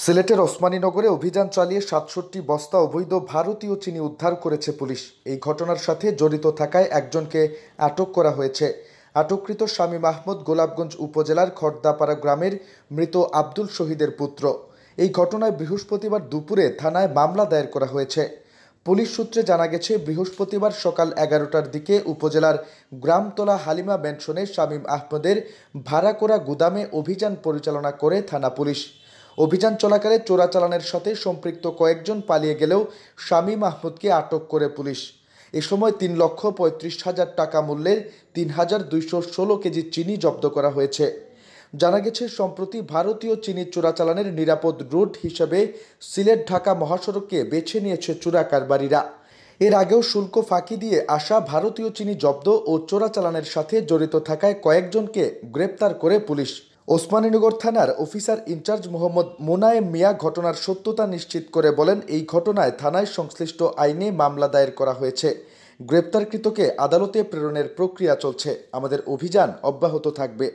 সিলেটের ওসমানীনগরে অভিযান চালিয়ে ৬৭ বস্তা অবৈধ ভারতীয় চিনি উদ্ধার করেছে পুলিশ। এই ঘটনার সাথে জড়িত থাকায় একজনকে আটক করা হয়েছে। আটককৃত শামীম আহমদ গোলাপগঞ্জ উপজেলার খড়দাপাড়া গ্রামের মৃত আব্দুল শহীদের পুত্র। এই ঘটনায় বৃহস্পতিবার দুপুরে থানায় মামলা দায়ের করা হয়েছে। পুলিশ সূত্রে জানা গেছে, বৃহস্পতিবার সকাল ১১টার দিকে উপজেলার গ্রামতলা হালিমা ম্যানশনে শামীম আহমদের ভাড়া করা গুদামে অভিযান পরিচালনা করে থানা পুলিশ। অভিযান চলাকালে চোরাচালানের সাথে সম্পৃক্ত কয়েকজন পালিয়ে গেলেও শামীম আহমদকে আটক করে পুলিশ। এ সময় ৩,৩৫,০০০ টাকা মূল্যের ৩,২১৬ কেজি চিনি জব্দ করা হয়েছে। জানা গেছে, সম্প্রতি ভারতীয় চিনি চোরাচালানের নিরাপদ রুট হিসেবে সিলেট ঢাকা মহাসড়ককে বেছে নিয়েছে চোরা কারবারিরা। এর আগেও শুল্ক ফাঁকি দিয়ে আসা ভারতীয় চিনি জব্দ ও চোরাচালানের সাথে জড়িত থাকায় কয়েকজনকে গ্রেপ্তার করে পুলিশ। ওসমানীনগর থানার অফিসার ইনচার্জ মোহাম্মদ মোনায়েম মিয়া ঘটনার সত্যতা নিশ্চিত করে বলেন, এই ঘটনায় থানায় সংশ্লিষ্ট আইনে মামলা দায়ের করা হয়েছে। গ্রেপ্তারকৃতকে আদালতে প্রেরণের প্রক্রিয়া চলছে। আমাদের অভিযান অব্যাহত থাকবে।